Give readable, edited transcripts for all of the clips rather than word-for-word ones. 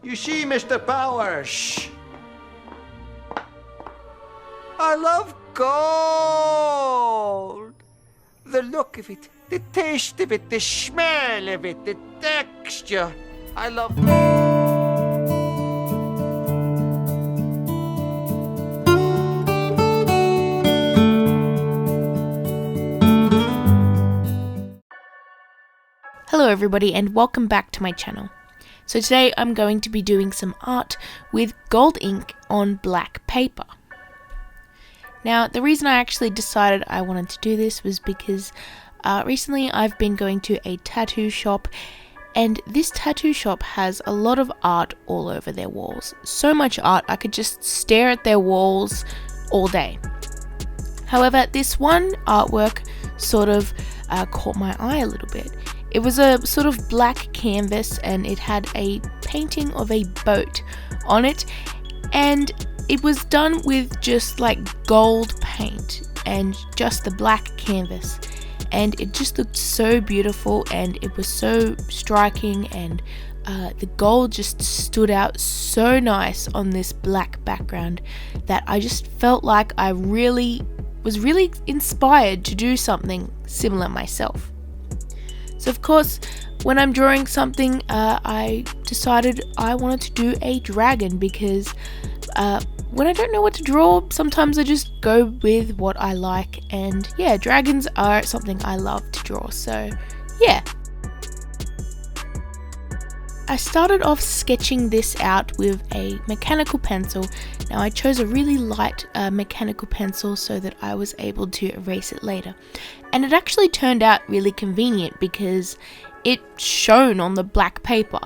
You see, Mr. Powers, I love gold. The look of it, the taste of it, the smell of it, the texture. I love... Hello everybody and welcome back to my channel. So today I'm going to be doing some art with gold ink on black paper. Now the reason I actually decided I wanted to do this was because recently I've been going to a tattoo shop, and this tattoo shop has a lot of art all over their walls. So much art I could just stare at their walls all day. However, this one artwork sort of caught my eye a little bit. It was a sort of black canvas and it had a painting of a boat on it, and it was done with just like gold paint and just the black canvas, and it just looked so beautiful and it was so striking, and the gold just stood out so nice on this black background that I just felt like I was really inspired to do something similar myself. So of course, when I'm drawing something, I decided I wanted to do a dragon because when I don't know what to draw, sometimes I just go with what I like, and yeah, dragons are something I love to draw, so yeah. I started off sketching this out with a mechanical pencil. Now I chose a really light mechanical pencil so that I was able to erase it later. And it actually turned out really convenient because it shone on the black paper.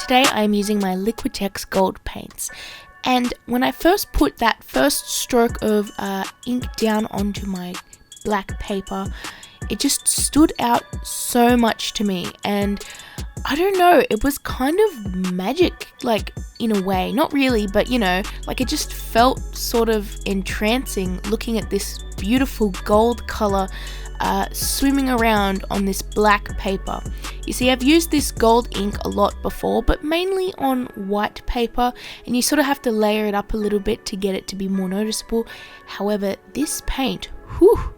Today I am using my liquitex gold paints, and when I first put that first stroke of ink down onto my black paper, it just stood out so much to me, and I don't know, it was kind of magic, like in a way, not really, but you know, like it just felt sort of entrancing looking at this beautiful gold color swimming around on this black paper. You see, I've used this gold ink a lot before, but mainly on white paper, and you sort of have to layer it up a little bit to get it to be more noticeable. However, this paint, whew!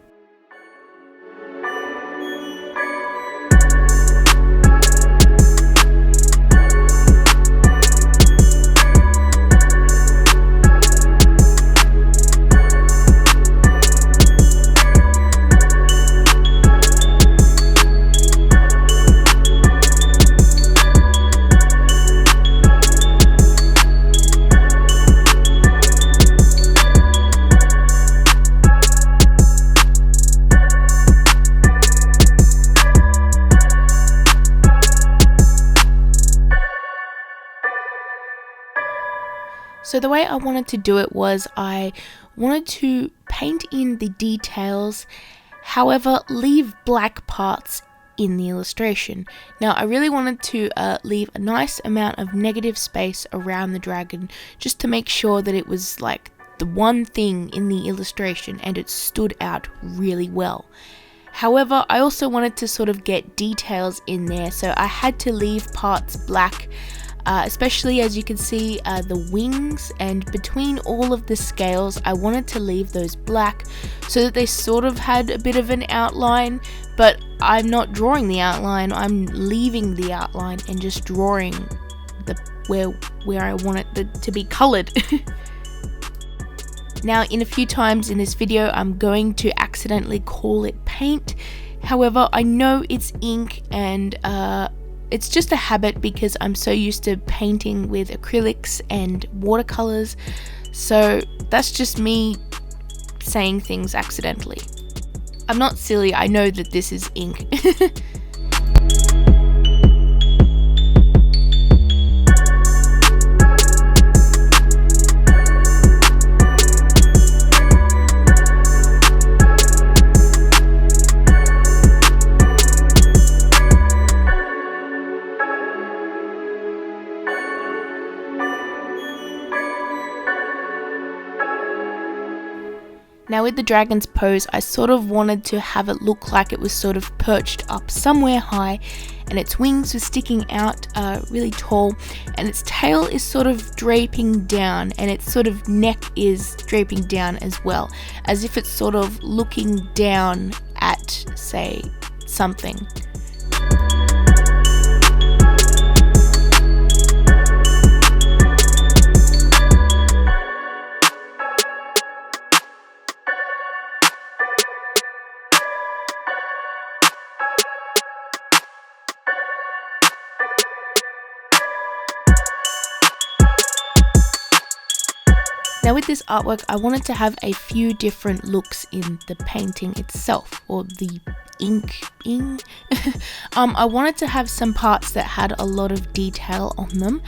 So the way I wanted to do it was I wanted to paint in the details, however leave black parts in the illustration. Now I really wanted to leave a nice amount of negative space around the dragon, just to make sure that it was like the one thing in the illustration and it stood out really well. However, I also wanted to sort of get details in there, so I had to leave parts black. Especially as you can see the wings, and between all of the scales I wanted to leave those black so that they sort of had a bit of an outline, but I'm not drawing the outline, I'm leaving the outline and just drawing the where I want it to be coloured. Now in a few times in this video I'm going to accidentally call it paint, however I know it's ink, and it's just a habit because I'm so used to painting with acrylics and watercolors, so that's just me saying things accidentally. I'm not silly, I know that this is ink. Now with the dragon's pose, I sort of wanted to have it look like it was sort of perched up somewhere high, and its wings were sticking out really tall, and its tail is sort of draping down, and its sort of neck is draping down as well, as if it's sort of looking down at, say, something. Now with this artwork, I wanted to have a few different looks in the painting itself, or the inking. I wanted to have some parts that had a lot of detail on them,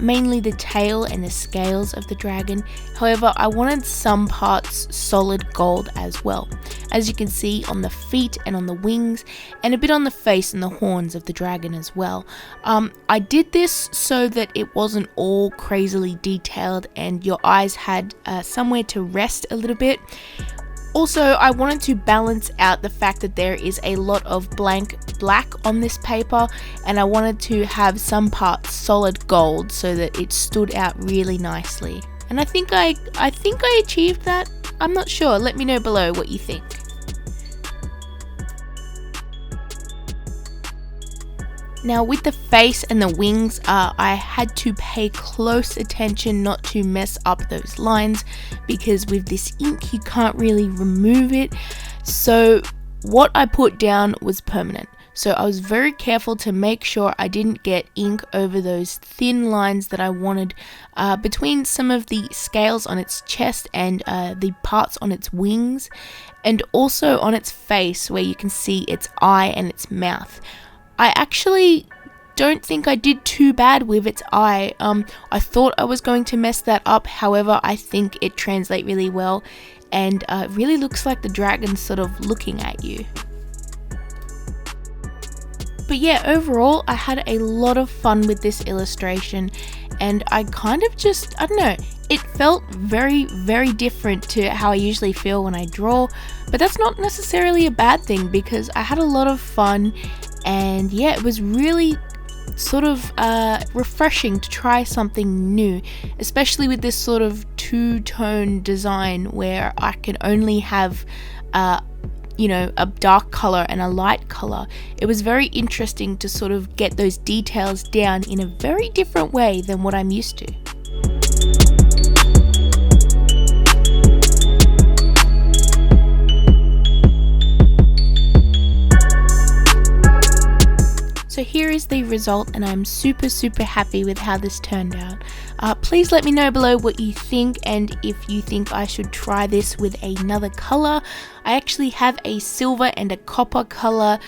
mainly the tail and the scales of the dragon. However, I wanted some parts solid gold as well, as you can see on the feet and on the wings, and a bit on the face and the horns of the dragon as well. I did this so that it wasn't all crazily detailed and your eyes had somewhere to rest a little bit. Also, I wanted to balance out the fact that there is a lot of blank black on this paper, and I wanted to have some parts solid gold so that it stood out really nicely. And I think I achieved that. I'm not sure. Let me know below what you think. Now with the face and the wings, I had to pay close attention not to mess up those lines, because with this ink you can't really remove it. So what I put down was permanent. So I was very careful to make sure I didn't get ink over those thin lines that I wanted between some of the scales on its chest and the parts on its wings, and also on its face where you can see its eye and its mouth. I actually don't think I did too bad with its eye. I thought I was going to mess that up, however I think it translates really well, and it really looks like the dragon's sort of looking at you. But yeah, overall I had a lot of fun with this illustration, and I kind of just, I don't know, it felt very, very different to how I usually feel when I draw, but that's not necessarily a bad thing because I had a lot of fun. And yeah, it was really sort of refreshing to try something new, especially with this sort of two-tone design where I can only have a dark color and a light color. It was very interesting to sort of get those details down in a very different way than what I'm used to. So here is the result, and I'm super happy with how this turned out. Please let me know below what you think, and if you think I should try this with another color. I actually have a silver and a copper color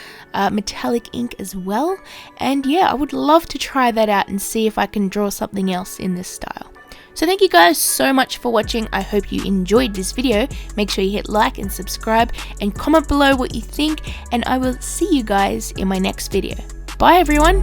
metallic ink as well, and yeah, I would love to try that out and see if I can draw something else in this style. So thank you guys so much for watching. I hope you enjoyed this video. Make sure you hit like and subscribe and comment below what you think, and I will see you guys in my next video. Bye everyone!